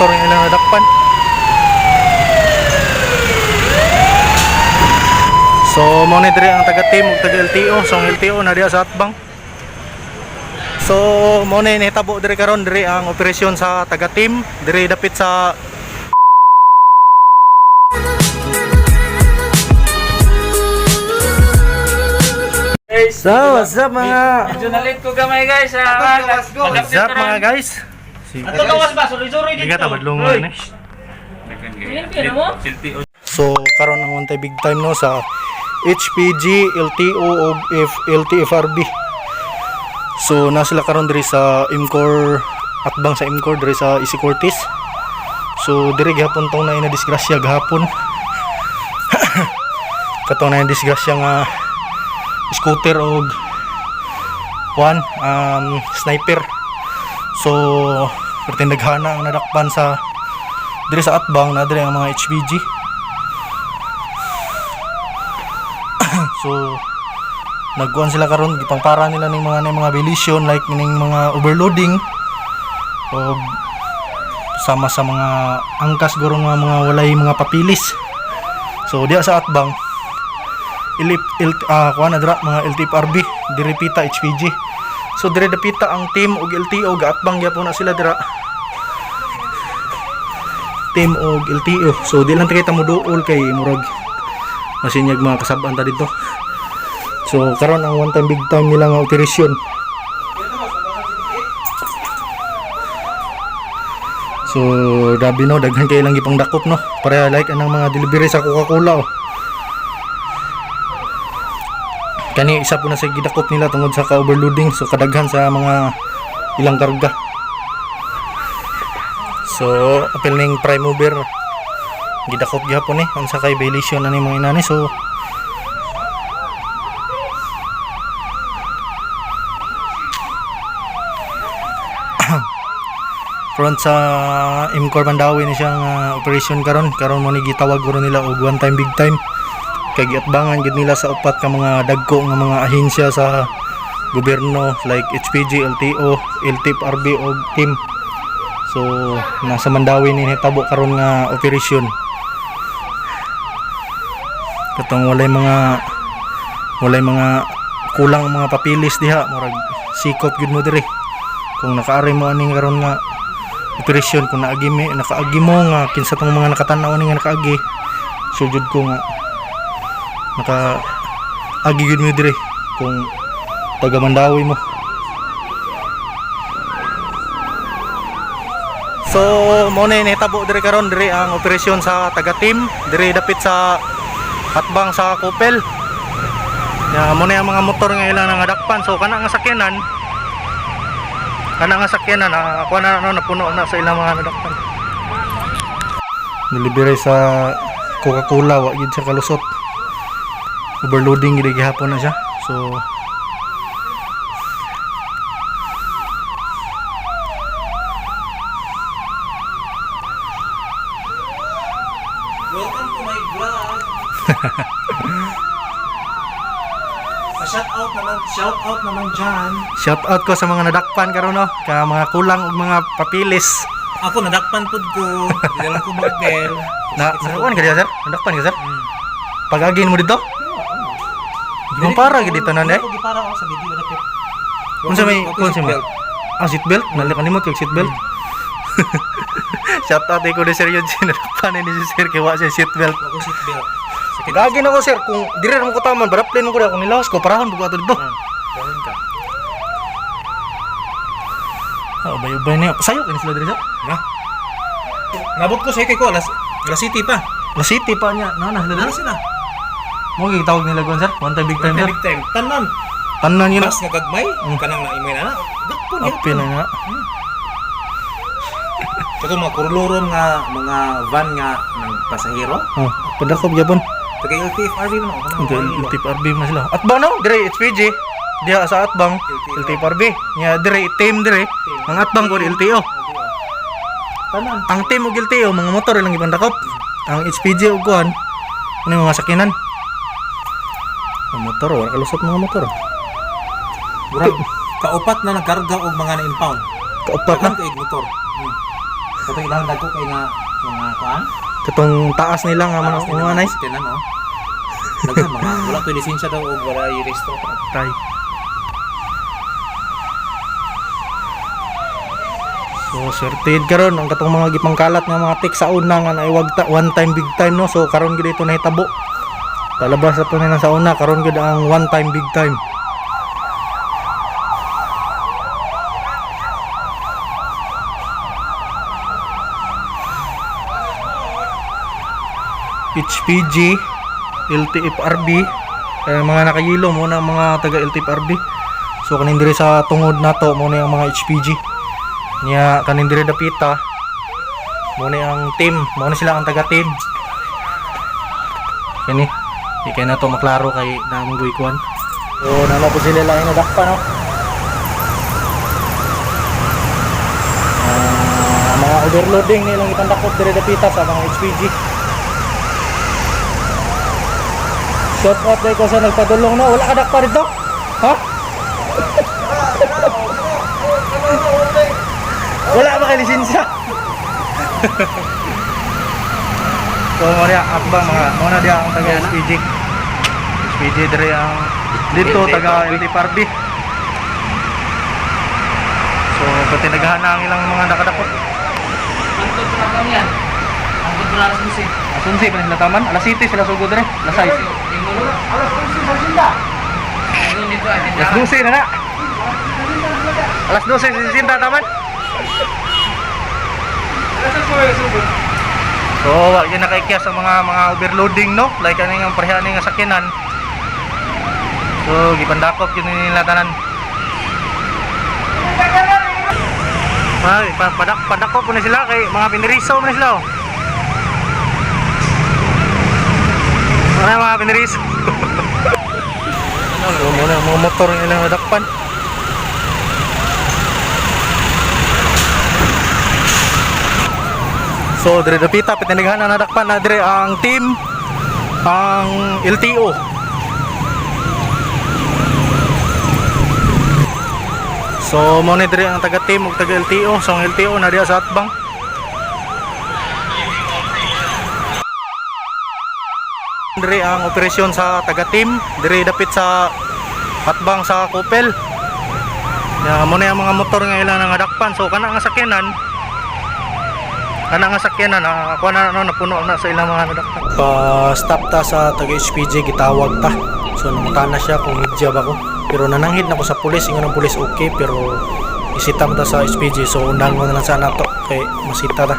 motor nga ilang nadakpan. So mo ni diri ang taga team ug taga LTO. So ang LTO na diha sa Atbang. So mo ni nahitabo diri karon diri ang operasyon sa taga team diri dapit sa So, what's up mga? Medyo nalit ko gamay guys. what's up mga guys. Ato gawas ba? Sorry dito. Bigat abad lungon eh. So karon ang untay big time no sa HPG, LTO ug LTFRB. So na sila karon diri sa Imcor Atbang sa Imcor diri sa Isicortis. So diri gihapon tong na disgrasya gahapon. Katong na disgrasya nga scooter og sniper. So pertindaghana ang nadakpan sa diri sa Atbang na diri ang mga HPG. So nagkuhan sila karon gipangpara nila ning mga violation like ning mga overloading o sama sa mga angkas guro nga mga walay mga papilis. So diya sa Atbang mga LTFRB diri pita HPG. So diri dapita ang team og LTO gaatbang gyapon na sila dira. Team og LTO. So di lang kita mo duol kay murag masinyag mga kasab-an ta dito. So karon ang one time big time nila nga operasyon. So dabi no daghan kay lang gipang dakop no. Para like anang mga delivery sa Coca-Cola oh. Kani isa po na sa gidakop nila tungod sa ka-overloading. So kadaghan sa mga ilang karga. So apil ning prime mover gidakop gyapon ang sa kay violation ani mga inani. So front sa Imcor Mandawi ni siyang operation karon mo ni gitawag guro nila og one time big time. Kay giatbangan gid nila sa upat ka mga dagko nga mga ahensya sa gobyerno like HPG, LTO, LTFRB og team. So nasa Mandawi ni hitabo karon nga operasyon. Katong walay mga kulang mga papilis diha murag sikop gid mo diri. Kung nakaari mo aning karon nga operasyon, kung nakaagi mo nga kinsa tong mga nakatan-aw ni nga nakaagi, sujud ko nga naka-agi gid mo diri kung taga Mandawi mo. So mo na nahitabo diri karon diri ang operasyon sa taga team diri dapit sa Atbang sa Kupel. Ya mo na ang mga motor nga ilang nangadakpan. So kana nga sakyanan ako na napuno na sa ilang mga nadakpan. Delivery sa Coca-Cola wa gid sa kalusot. Overloading gid gihapon na siya. So Welcome to my vlog. Shout out naman dyan. shout out ko sa mga nadakpan karon no, ka mga kulang og mga papilis. Ako nadakpan pud ko. Dili lang ko mag-bell. Nakakuan ka diya sir? Nadakpan ka sir? Pag-agin mo dito? Di mo para gid dito nan eh. Ako gipara ako sa video dapat. Unsa may mo? Seat belt, nalikan nimo kay seat belt. Shout out ko ni Sir Eugene, nadakpan ni si Sir kay wa siya seat belt. Ako seat belt. Gagin ako sir, kung dire mo ko taman, baraplin mo ko kung nilawas ko, parahon buko ato dito. Gawin ka. Ubay-ubay niya. Pasayo ka ni sila dire sir? Na. Nabot ko sa kay ko alas City pa. La City pa niya. Na sila Ano dire? sila? Mo gitawag nila gon sir, one time big time sir. Big time. Tanan. Tanan yun. Mas nga gagmay, kanang naimay na. Dakpon Apil na nga. Ito mga kurlurom nga mga van nga ng pasahero. Oh, padakop gyapon. Taga LTFRB mo na. Okay, LTFRB na sila. Atbang no, dire HPG. Diya sa Atbang, LTFRB. Nya dire team dire. Ang Atbang ko LTO. Tanan. Ang team og LTO mga motor lang ipandakop. Ang HPG og kuan ano yung mga sakinan. Ang motor, wala kalusot mga motor. Murag kaupat na nagkarga og mga na-impound. Kaupat na. Kaig motor. Katong ilang dagko kay nga mga kuan. Katong taas nila nga mga nice. Tinan no. Daghan mga wala to lisensya daw og wala i-resto. Tay. So sorted karon ang katong mga gipangkalat nga mga tik sa una nga naiwag one time big time no. So karon gid ito nahitabo. Palabas ato nila sa una karon gid ang one time big time. HPG, LTFRB, mga nakayilo mo na mga taga LTFRB. So kanin diri sa tungod nato mo na yung mga HPG. Nya kanin diri dapita mo na ang team, mo na sila ang taga team. Kani, ikay na to maklaro kay naamgoy kuan. So nala po sila lang nadakpa no. Mga overloading nilang ipandakot diri dapita sa mga HPG. Shout out day ko sa nagpadulong na. Wala ka dakpa rito? Ha? Wala ba kay lisensya? So mo niya atbang mga dia ang taga SPG. SPG dire ang dito taga LTFRB. So pati naghahanap ang ilang mga nakadakot. Antod na kami yan. Antod na alas 11. Asunsi pa nila taman. Alas 7 sila sugod dire. Alas 6. Alas 11 sa sinda. Ayun dito ay Alas 12 na na. Alas 12 si Sinta taman. Alas 11 sugod. So, wag yun nakaikyas sa mga overloading no, like ano yung parehan nga sakyanan. So, gipandakop yun nila tanan. Ay, padakop po na sila kay mga piniriso mo na sila oh. Mga piniriso. So, muna mga motor yung ilang nadakpan. So dire dapita pitinighan na nadakpan na dire ang team ang LTO. So mo ni dire ang taga team ug taga LTO, so ang LTO na diha sa atbang. Dire ang operasyon sa taga team, dire dapit sa atbang sa Kopel. Ya mo ni ang mga motor nga ilang nadakpan, so kana nga sakyanan kuha na napuno na sa ilang mga nadaktan. Pa-stop ta sa taga-HPG, gitawag ta. So nangutan na siya kung hidya ba ko. Pero nananghid na ko sa pulis, ingon ng pulis okay, pero isitam ta sa HPG. So undan mo na lang sana to kay masita ta.